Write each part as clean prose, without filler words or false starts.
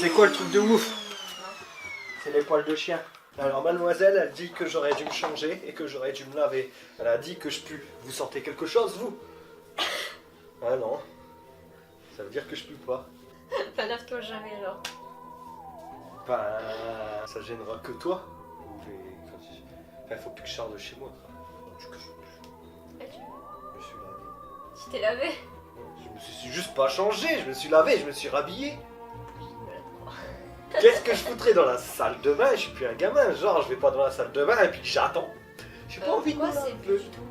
C'est quoi le truc de ouf? C'est les poils de chien. Alors mademoiselle, elle dit que j'aurais dû me changer et que j'aurais dû me laver. Elle a dit que je pue. Vous sentez quelque chose, vous? Ah non. Ça veut dire que je pue pas. Bah lave-toi jamais alors. Bah, ça gênera que toi. Enfin, faut plus que je sorte de chez moi. Ah, tu... Je me suis lavé. Tu t'es lavé? Je me suis juste pas changé, je me suis lavé, je me suis rhabillé. Voilà. Qu'est-ce que je foutrais dans la salle de bain? Je suis plus un gamin, genre je vais pas dans la salle de bain et puis j'attends. J'ai pas envie de me Pourquoi c'est laver. plus du tout...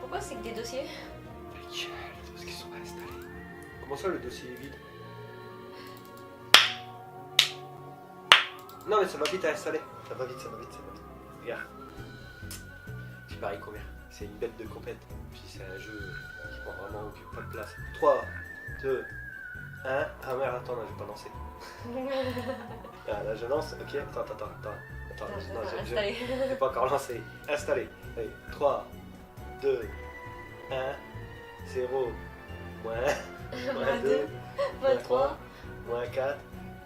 pourquoi c'est que des dossiers? Parce qu'ils sont installés. Comment ça le dossier est vide? Non mais ça va vite à installer. Ça va vite, ça va vite, ça va vite. Regarde. Tu paries combien? C'est une bête de compète. Puis c'est un jeu qui prend vraiment pas de place. 3, 2, 1. Ah merde, attends, là, j'ai pas lancé. Ah, là je lance, ok. Attends, non, j'ai pas encore lancé. Installé. Allez, 3, 2, 1, 0, moins 2, moins 3, moins 4,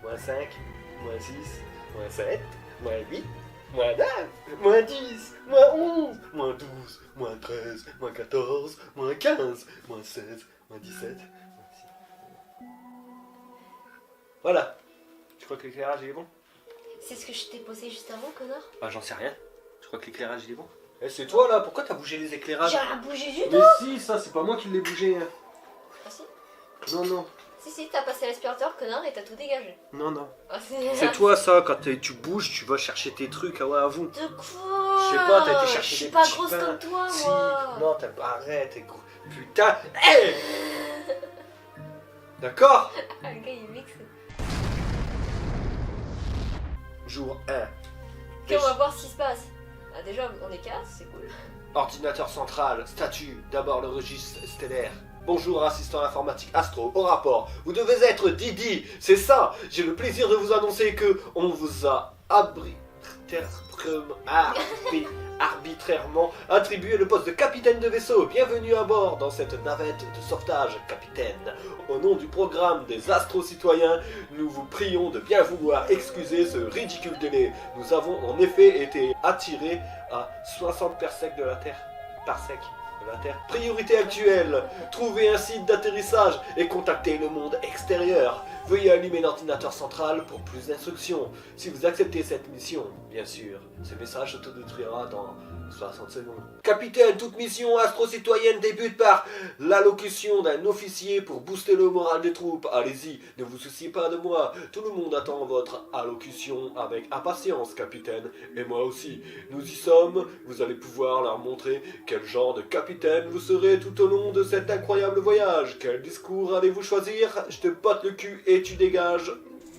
moins 5, moins 6, moins 7, moins 8, moins 9, moins 10, moins 11, moins 12, moins 13, moins 14, moins 15, moins 16, moins 17, moins 6. Voilà. Tu crois que l'éclairage il est bon? C'est ce que je t'ai posé juste avant, connard. Ah, j'en sais rien. Tu crois que l'éclairage il est bon? Eh, c'est toi là, pourquoi t'as bougé les éclairages? J'ai rien bougé du tout. Mais si, ça c'est pas moi qui l'ai bougé. Hein. Ah si? Non, non, Si, t'as passé l'aspirateur, connard, et t'as tout dégagé. non, non. Ah, C'est toi ça, quand tu bouges, tu vas chercher tes trucs, ah ouais, à vous. De quoi? Je sais pas, t'as été chercher Je suis des pas petits grosse pains. comme toi, Si, moi. non, t'as pas, arrête, t'es gros. Putain, hey. D'accord? Ah, le gars, il mixe. Jour 1. Ok, on va voir ce qui se passe. Ah, déjà, on est 4, c'est cool. Ordinateur central, statut, d'abord le registre stellaire. Bonjour assistant informatique Astro, au rapport. Vous devez être Didi, c'est ça. J'ai le plaisir de vous annoncer que on vous a arbitrairement attribué le poste de capitaine de vaisseau. Bienvenue à bord dans cette navette de sauvetage, capitaine. Au nom du programme des astro-citoyens, nous vous prions de bien vouloir excuser ce ridicule délai. Nous avons en effet été attirés à 60 parsecs de la Terre. Parsec de la Terre. Priorité actuelle, trouver un site d'atterrissage et contacter le monde extérieur. Veuillez allumer l'ordinateur central pour plus d'instructions. Si vous acceptez cette mission, bien sûr, ce message s'autodétruira dans 60 secondes. Capitaine, toute mission astro-citoyenne débute par l'allocution d'un officier pour booster le moral des troupes. Allez-y, ne vous souciez pas de moi. Tout le monde attend votre allocution avec impatience, capitaine. Et moi aussi. Nous y sommes. Vous allez pouvoir leur montrer quel genre de capitaine vous serez tout au long de cet incroyable voyage. Quel discours allez-vous choisir? Je te botte le cul et tu dégages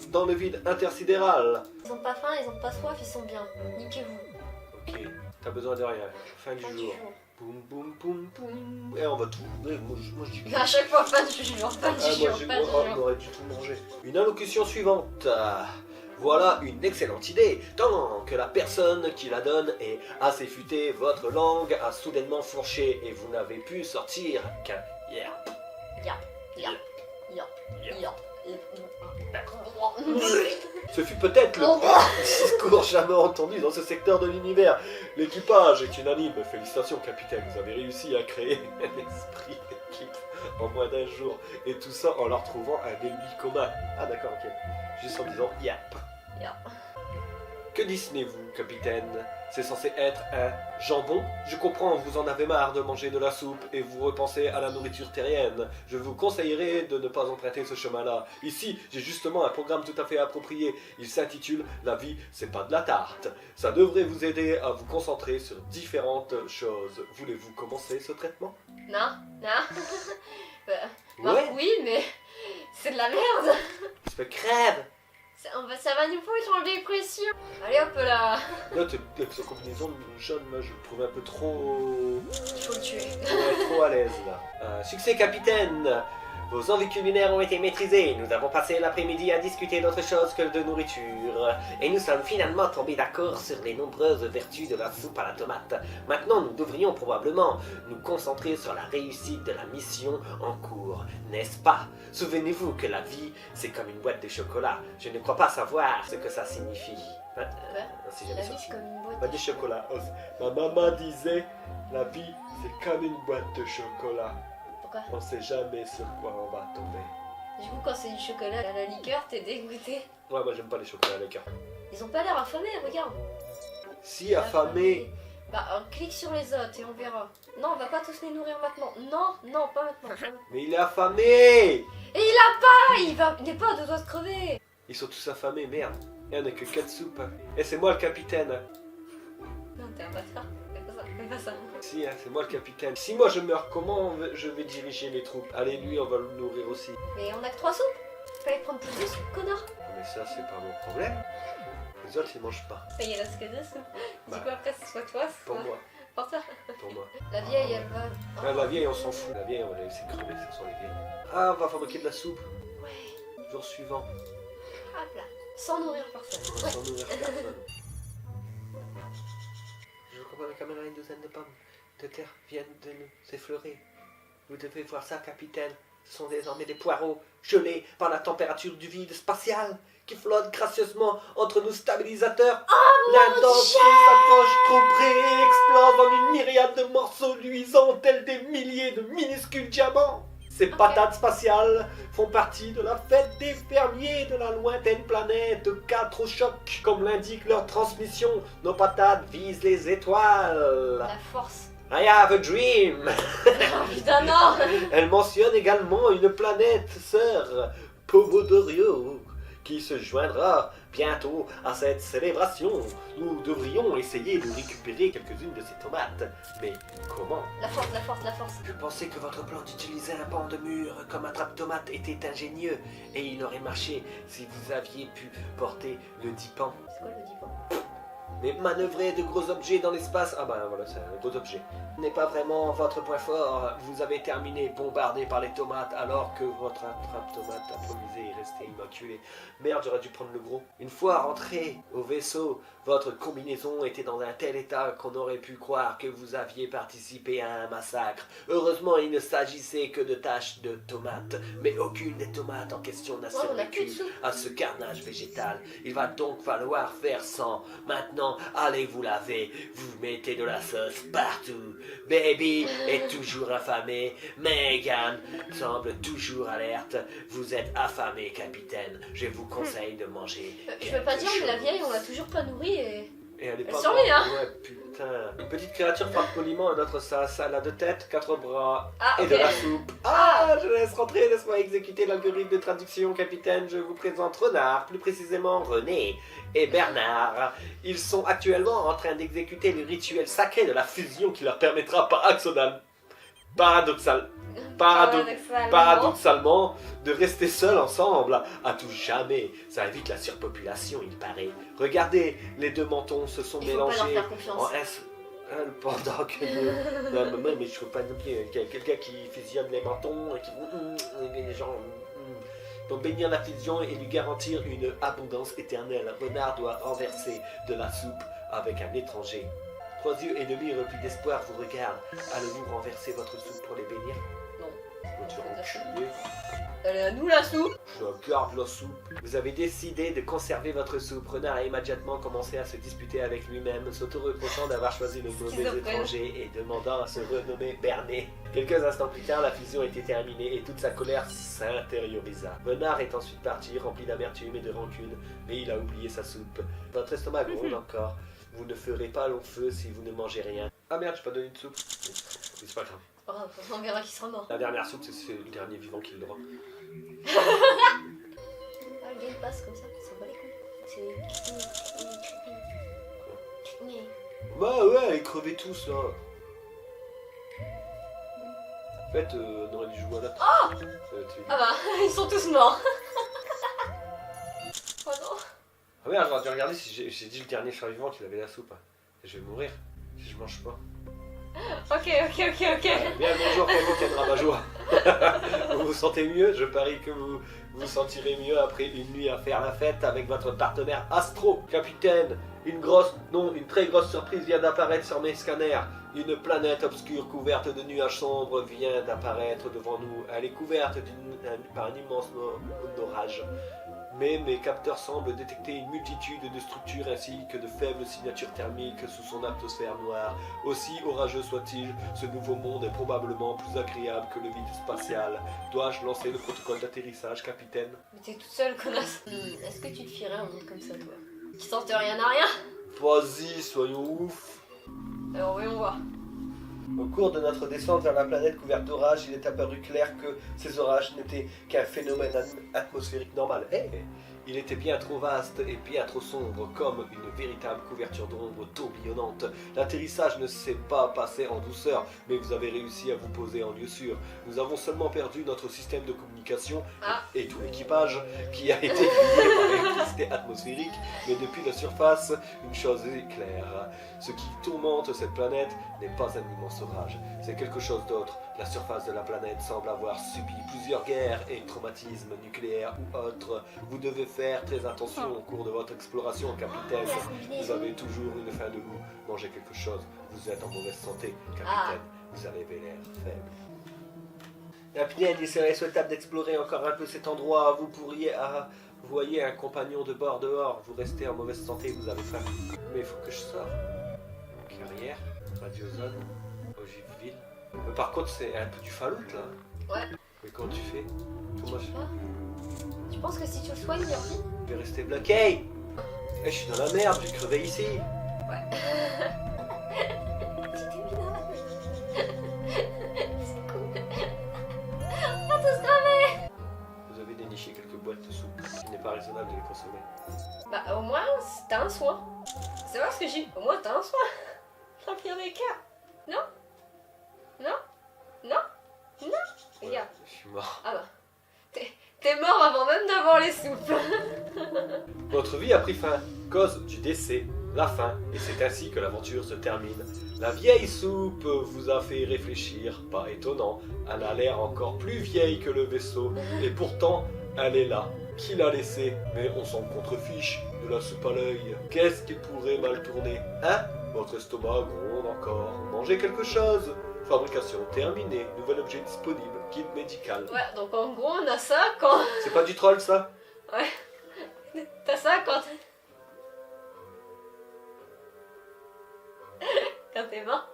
dans le vide intersidéral. Ils ont pas faim, ils ont pas soif, ils sont bien. Niquez-vous. Ok, t'as besoin de rien. Fin du jour. Boum boum boum boum. Et on va tout. Moi je dis que... À chaque fois, pas de jour, pas de jour, pas de on jour. aurait dû tout manger. Une allocution suivante. Voilà une excellente idée. Tant que la personne qui la donne est assez futée, votre langue a soudainement fourché et vous n'avez pu sortir qu'un hier. Ce fut peut-être le discours jamais entendu dans ce secteur de l'univers. L'équipage est unanime. Félicitations, capitaine. Vous avez réussi à créer un esprit d'équipe en moins d'un jour. Et tout ça en leur trouvant un ennemi commun. Ah d'accord, ok. Juste en disant yap. Que décidez-vous, capitaine? C'est censé être un jambon? Je comprends, vous en avez marre de manger de la soupe et vous repensez à la nourriture terrienne. Je vous conseillerais de ne pas emprunter ce chemin-là. Ici, j'ai justement un programme tout à fait approprié. Il s'intitule « La vie, c'est pas de la tarte ». Ça devrait vous aider à vous concentrer sur différentes choses. Voulez-vous commencer ce traitement? Non. Ouais. Oui, mais c'est de la merde. Ça fait crève. Ça va nous foutre en dépression. Allez hop là. Là, avec sa combinaison jaune, moi, je le trouve un peu trop... Il faut le tuer. Ouais, trop à l'aise, là. Succès, capitaine. Vos envies culinaires ont été maîtrisées. Nous avons passé l'après-midi à discuter d'autre chose que de nourriture. Et nous sommes finalement tombés d'accord sur les nombreuses vertus de la soupe à la tomate. Maintenant, nous devrions probablement nous concentrer sur la réussite de la mission en cours, n'est-ce pas? Souvenez-vous que la vie, c'est comme une boîte de chocolat. Je ne crois pas savoir ce que ça signifie. Hein? Si La jamais vie, sorti. c'est comme une boîte Boîte de chocolat. Ma maman disait, la vie, c'est comme une boîte de chocolat. Pourquoi? On sait jamais sur quoi on va tomber. Du coup, quand c'est du chocolat à la liqueur, t'es dégoûté. Ouais, moi j'aime pas les chocolats à la liqueur. Ils ont pas l'air affamés, regarde. Si affamé, Bah, clique sur les autres et on verra. Non, on va pas tous les nourrir maintenant. Non, pas maintenant. mais il est affamé. Et il a pas, il n'est pas à 2 doigts de crever. Ils sont tous affamés, merde. Il y en a que 4 soupes. Et c'est moi le capitaine. Non, t'es un bâtard. Fais pas ça. Si, hein, c'est moi le capitaine. Si moi je meurs, comment je vais diriger les troupes? Allez, lui, on va le nourrir aussi. Mais on a que 3 soupes. Fallait prendre plus de soupe, connard. Mais ça, c'est pas mon problème. Les autres, ils mangent pas. Il reste que 2 soupes. Bah. Du coup, après, ce soit toi, ce Pour soit moi. pour toi. Pour moi. La vieille, elle va. Ah, la vieille, on s'en fout. La vieille, on va la laisser crever, ce sont les vieilles. Ah, on va fabriquer de la soupe. Ouais, Jour suivant. hop là. Sans nourrir personne. Ouais. Sans nourrir personne. Je comprends la caméra, une douzaine de pommes de terre viennent de nous effleurer. Vous devez voir ça, capitaine. Ce sont désormais des poireaux gelés par la température du vide spatial qui flottent gracieusement entre nos stabilisateurs. L'un d'entre eux s'approche trop près et explose en une myriade de morceaux luisants tels des milliers de minuscules diamants. Ces patates spatiales font partie de la fête des fermiers de la lointaine planète 4 au choc. Comme l'indique leur transmission, nos patates visent les étoiles. La force. I have a dream. Oh putain, non. Elle mentionne également une planète sœur, Pomodorio, qui se joindra bientôt à cette célébration. Nous devrions essayer de récupérer quelques-unes de ces tomates. Mais comment? La force, la force, la force. Je pensais que votre plan d'utiliser un pan de mur comme attrape-tomate était ingénieux et il aurait marché si vous aviez pu porter le dit pan. C'est quoi le divan? Mais manœuvrer de gros objets dans l'espace, ah bah voilà, c'est un gros objet, n'est pas vraiment votre point fort. Vous avez terminé bombardé par les tomates alors que votre attrape-tomate improvisée est restée immaculée. Merde, j'aurais dû prendre le gros. Une fois rentré au vaisseau, votre combinaison était dans un tel état qu'on aurait pu croire que vous aviez participé à un massacre. Heureusement, il ne s'agissait que de taches de tomates, mais aucune des tomates en question n'a Ouais, on a plus de survécu soupe. à ce carnage végétal. Il va donc falloir faire sans. Maintenant, allez vous laver. Vous mettez de la sauce partout. Baby est toujours affamé. Megan semble toujours alerte. Vous êtes affamé, capitaine. Je vous conseille de manger. Je veux pas quelque dire, mais la chose. vieille, on l'a toujours pas nourrie et. Et elle est Elle pas survit, morte. hein. Ouais, putain. Une petite créature frappe poliment un autre sa salade de tête, 4 bras Ah, et ok. de la soupe. Ah, je laisse rentrer, laisse-moi exécuter l'algorithme de traduction, capitaine. Je vous présente Renard, plus précisément René et Bernard. Ils sont actuellement en train d'exécuter le rituel sacré de la fusion qui leur permettra paradoxalement de rester seuls ensemble à tout jamais. Ça évite la surpopulation, il paraît. Regardez, les deux mentons se sont Il faut pas leur mélangés faire confiance. en pendant que non, mais je trouve pas non plus quelqu'un qui fusionne les mentons et qui les gens pour bénir la fusion et lui garantir une abondance éternelle. Renard doit renverser de la soupe avec un étranger. 3 yeux ennemis remplis d'espoir vous regardent. Allez-vous renverser votre soupe pour les bénir? Non. Tu vas enculer. Elle est à nous la soupe. Je la garde la soupe. Vous avez décidé de conserver votre soupe. Renard a immédiatement commencé à se disputer avec lui-même, s'auto-reprochant d'avoir choisi le mauvais Schizophrène. étranger et demandant à se renommer Bernet. Quelques instants plus tard, la fusion était terminée et toute sa colère s'intériorisa. Renard est ensuite parti, rempli d'amertume et de rancune, mais il a oublié sa soupe. Votre estomac gronde encore. Vous ne ferez pas long feu si vous ne mangez rien. Ah merde, je peux pas donner de soupe. Mais c'est pas grave. Oh, on verra qui sera mort. La dernière soupe, c'est le dernier vivant qui le droit. Ah, le gars il passe comme ça, ça bat les couilles. C'est. Bah ouais, ils crevaient tous là. En fait, on aurait dû jouer à l'autre. Ah bah, ils sont tous morts. Oh non. Ah merde, j'aurais dû regarder si j'ai dit le dernier survivant qu'il avait la soupe. Et je vais mourir si je mange pas. Ok. Bien le bonjour, Capitaine Rabat-Joie. Vous vous sentez mieux? Je parie que vous vous sentirez mieux après une nuit à faire la fête avec votre partenaire Astro. Capitaine, une très grosse surprise vient d'apparaître sur mes scanners. Une planète obscure couverte de nuages sombres vient d'apparaître devant nous. Elle est couverte par un immense orage. Mais mes capteurs semblent détecter une multitude de structures ainsi que de faibles signatures thermiques sous son atmosphère noire. Aussi orageux soit-il, ce nouveau monde est probablement plus agréable que le vide spatial. Dois-je lancer le protocole d'atterrissage, capitaine? Mais t'es toute seule, connasse. Est-ce que tu te fierais un monde comme ça, toi? Qui sente rien à rien? Vas-y, soyons ouf. Alors voyons voir. Au cours de notre descente vers la planète couverte d'orages, il est apparu clair que ces orages n'étaient qu'un phénomène atmosphérique normal. Il était bien trop vaste et bien trop sombre, comme une véritable couverture d'ombre tourbillonnante. L'atterrissage ne s'est pas passé en douceur, mais vous avez réussi à vous poser en lieu sûr. Nous avons seulement perdu notre système de communication et tout l'équipage qui a été grillé par l'électricité atmosphérique. Mais depuis la surface, une chose est claire. Ce qui tourmente cette planète n'est pas un immense orage, c'est quelque chose d'autre. La surface de la planète semble avoir subi plusieurs guerres et traumatismes nucléaires ou autres. Vous devez faire très attention au cours de votre exploration, capitaine. Vous avez toujours une faim de loup. Mangez quelque chose. Vous êtes en mauvaise santé, capitaine. Vous avez l'air faible. Capitaine, il serait souhaitable d'explorer encore un peu cet endroit. Vous pourriez voyez un compagnon de bord dehors. Vous restez en mauvaise santé, vous avez faim. Mais il faut que je sorte. Carrière, Radiozone, Ogiveville. Mais par contre, c'est un peu du fallout là. Ouais. Mais comment tu fais? Comment je fais? Tu penses que si tu le soignes, il revient? Je vais rester bloqué. Je suis dans la merde, je vais crever ici. Ouais. C'était minable. C'est cool. On va tous crever. Vous avez déniché quelques boîtes de soupe. Il n'est pas raisonnable de les consommer. Bah au moins, t'as un soin. C'est vrai ce que j'ai. Au moins, t'as un soin. Dans le pire des cas. Non? Non? Non? Non? Ouais, Regarde. je suis mort. Ah bah. T'es mort avant même d'avoir les soupes. Votre vie a pris fin, cause du décès, la fin, et c'est ainsi que l'aventure se termine. La vieille soupe vous a fait réfléchir, pas étonnant, elle a l'air encore plus vieille que le vaisseau, et pourtant, elle est là. Qui l'a laissée? Mais on s'en contrefiche, de la soupe à l'œil. Qu'est-ce qui pourrait mal tourner? Hein? Votre estomac gronde encore. Mangez quelque chose. Fabrication terminée, nouvel objet disponible, guide médical. Ouais, donc en gros, on a ça quand... C'est pas du troll ça? Ouais. T'as ça quand... quand t'es mort.